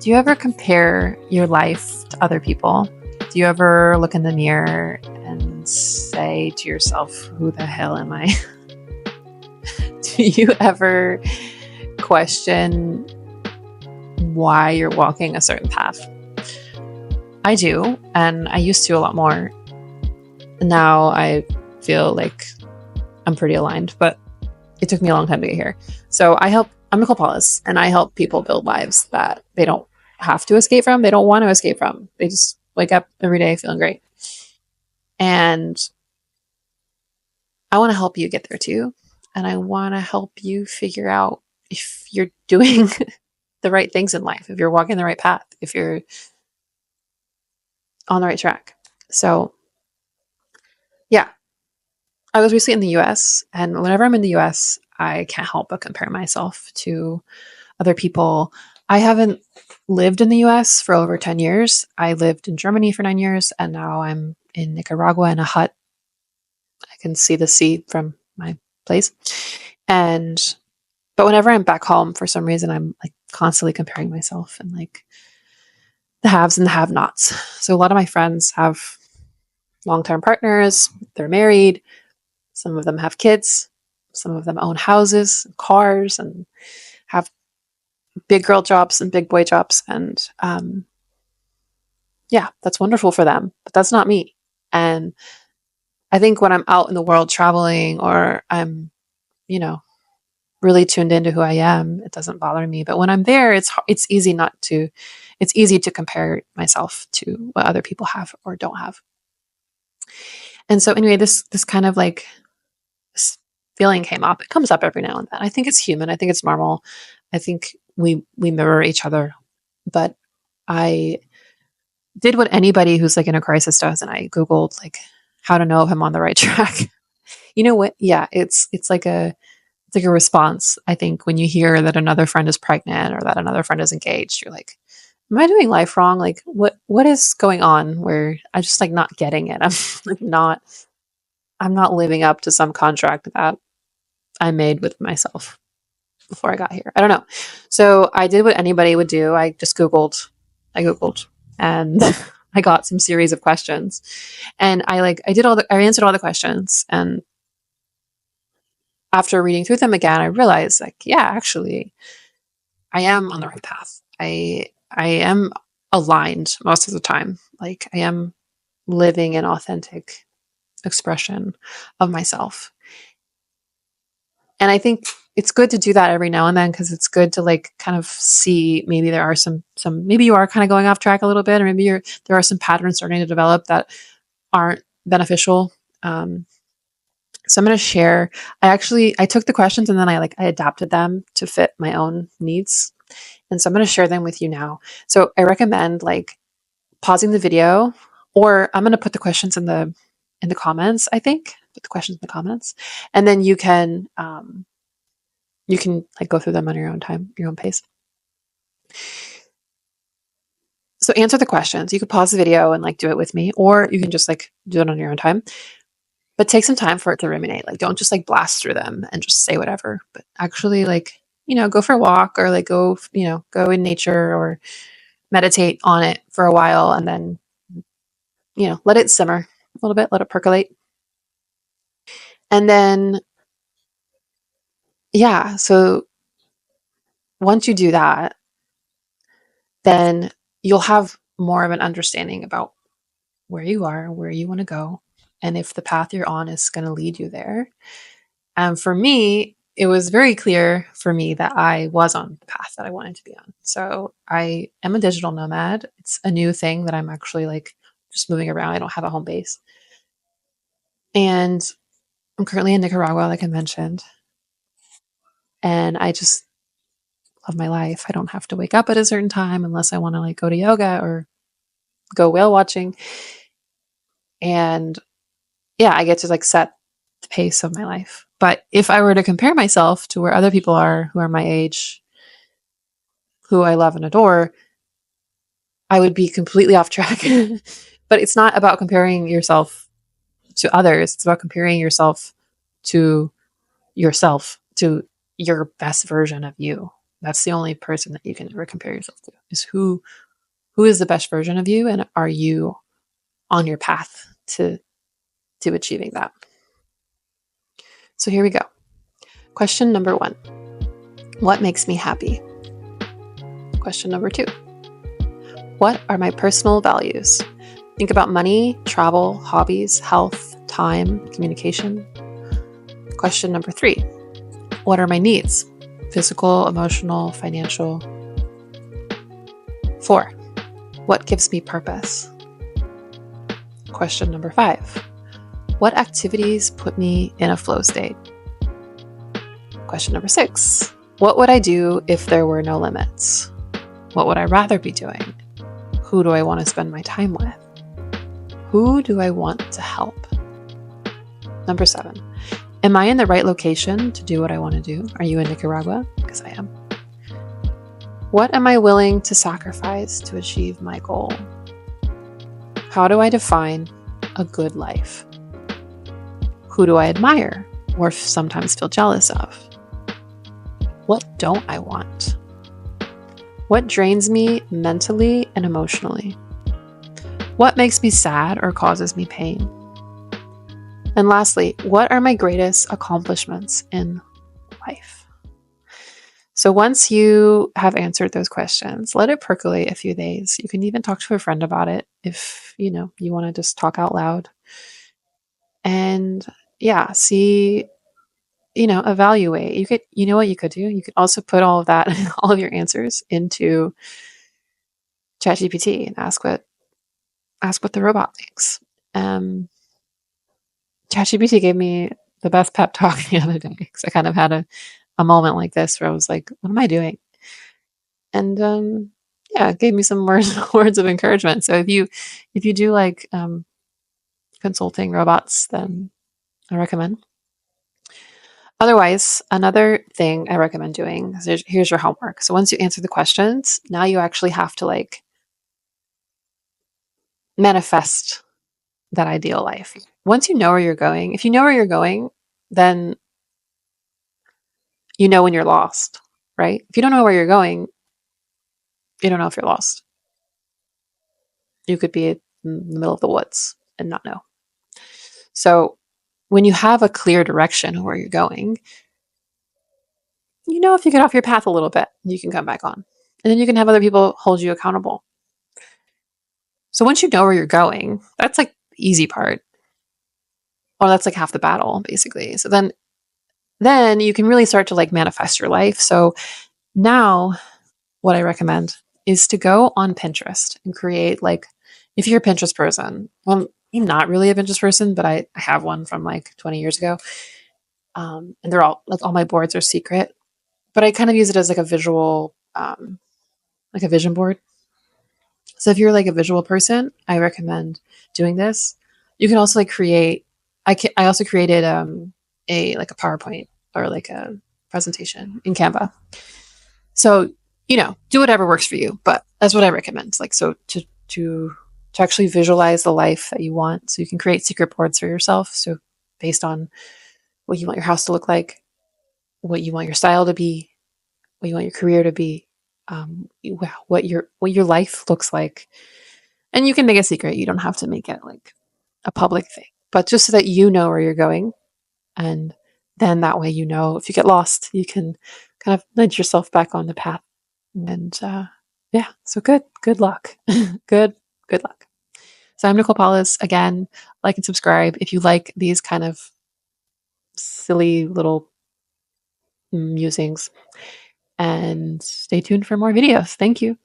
Do you ever compare your life to other people? Do you ever look in the mirror and say to yourself, who the hell am I? Do you ever question why you're walking a certain path? I do, and I used to a lot more. Now I feel like I'm pretty aligned, but it took me a long time to get here. So I'm Nicole Paulus, and I help people build lives that they don't have to escape from. They don't want to escape from. They just wake up every day feeling great. And I want to help you get there too. And I want to help you figure out if you're doing the right things in life, if you're walking the right path, if you're on the right track. So yeah, I was recently in the US, and whenever I'm in the US, I can't help but compare myself to other people. I haven't lived in the US for over 10 years. I lived in Germany for 9 years, and now I'm in Nicaragua in a hut. I can see the sea from my place. But whenever I'm back home, for some reason, I'm like constantly comparing myself and like the haves and the have-nots. So a lot of my friends have long-term partners. They're married. Some of them have kids. Some of them own houses, and cars, and have big girl jobs and big boy jobs. And yeah, that's wonderful for them, but that's not me. And I think when I'm out in the world traveling, or I'm, really tuned into who I am, it doesn't bother me. But when I'm there, it's easy to compare myself to what other people have or don't have. And so anyway, this kind of like this feeling came up. It comes up every now and then. I think it's human. I think it's normal. I think we mirror each other. But I did what anybody who's like in a crisis does, and I Googled like how to know if I'm on the right track. You know what? Yeah, it's like a response. I think when you hear that another friend is pregnant or that another friend is engaged, you're like, am I doing life wrong? Like what is going on where I'm just like not getting it? I'm not living up to some contract that I made with myself before I got here. I don't know. So I did what anybody would do. I Googled and I got some series of questions, and I answered all the questions. And after reading through them again, I realized like, yeah, actually I am on the right path. I am aligned most of the time. Like I am living an authentic expression of myself. And I think it's good to do that every now and then, because it's good to like kind of see maybe there are some maybe you are kind of going off track a little bit, or maybe there are some patterns starting to develop that aren't beneficial. So I'm going to share. I took the questions and then I adapted them to fit my own needs. And so I'm going to share them with you now. So I recommend like pausing the video, or I'm going to put the questions in the comments. I think put the questions in the comments, and then you can like go through them on your own time, your own pace. So answer the questions. You could pause the video and like do it with me, or you can just like do it on your own time. But take some time for it to ruminate. Like don't just like blast through them and just say whatever, but actually like, go for a walk, or like go in nature, or meditate on it for a while, and then, let it simmer a little bit, let it percolate. And then, yeah, so once you do that, then you'll have more of an understanding about where you are, where you want to go, and if the path you're on is going to lead you there. And for me, it was very clear for me that I was on the path that I wanted to be on. So I am a digital nomad. It's a new thing that I'm actually like just moving around. I don't have a home base. And I'm currently in Nicaragua, like I mentioned. And I just love my life. I don't have to wake up at a certain time unless I want to like go to yoga or go whale watching. And yeah, I get to like set the pace of my life. But if I were to compare myself to where other people are who are my age, who I love and adore, I would be completely off track. But it's not about comparing yourself to others. It's about comparing yourself to your best version of you. That's the only person that you can ever compare yourself to, is who is the best version of you, and are you on your path to achieving that? So here we go. Question number 1. What makes me happy? Question number 2. What are my personal values? Think about money, travel, hobbies, health, time, communication. Question number 3. What are my needs? Physical, emotional, financial. 4. What gives me purpose? Question number 5. What activities put me in a flow state? Question number 6. What would I do if there were no limits? What would I rather be doing? Who do I want to spend my time with? Who do I want to help? Number 7. Am I in the right location to do what I want to do? Are you in Nicaragua? Because I am. What am I willing to sacrifice to achieve my goal? How do I define a good life? Who do I admire or sometimes feel jealous of? What don't I want? What drains me mentally and emotionally? What makes me sad or causes me pain? And lastly, what are my greatest accomplishments in life? So once you have answered those questions, let it percolate a few days. You can even talk to a friend about it if you want to just talk out loud. And yeah, see, evaluate. What you could do? You could also put all of that, all of your answers into ChatGPT and ask what the robot thinks. ChatGPT gave me the best pep talk the other day, because I kind of had a moment like this where I was like, what am I doing? And yeah, it gave me some words of encouragement. So if you do like consulting robots, then I recommend. Otherwise, another thing I recommend doing is, here's your homework. So once you answer the questions, now you actually have to like manifest that ideal life. Once you know where you're going, if you know where you're going, then you know when you're lost, right? If you don't know where you're going, you don't know if you're lost. You could be in the middle of the woods and not know. So when you have a clear direction of where you're going, if you get off your path a little bit, you can come back on. And then you can have other people hold you accountable. So once you know where you're going, that's like the easy part. Or that's like half the battle, basically. So then you can really start to like manifest your life. So now what I recommend is to go on Pinterest and create, like, if you're a Pinterest person, well, I'm not really a Pinterest person, but I have one from like 20 years ago. And they're all my boards are secret, but I kind of use it as like a visual, like a vision board. So if you're like a visual person, I recommend doing this. You can also like create, I also created a PowerPoint or like a presentation in Canva. So, do whatever works for you, but that's what I recommend. Like, so to actually visualize the life that you want. So you can create secret boards for yourself. So based on what you want your house to look like, what you want your style to be, what you want your career to be, what your life looks like. And you can make a secret. You don't have to make it like a public thing, but just so that you know where you're going. And then that way, if you get lost, you can kind of nudge yourself back on the path. And yeah, so good luck. good luck. So I'm Nicole Paulus. Again, like and subscribe if you like these kind of silly little musings. And stay tuned for more videos. Thank you.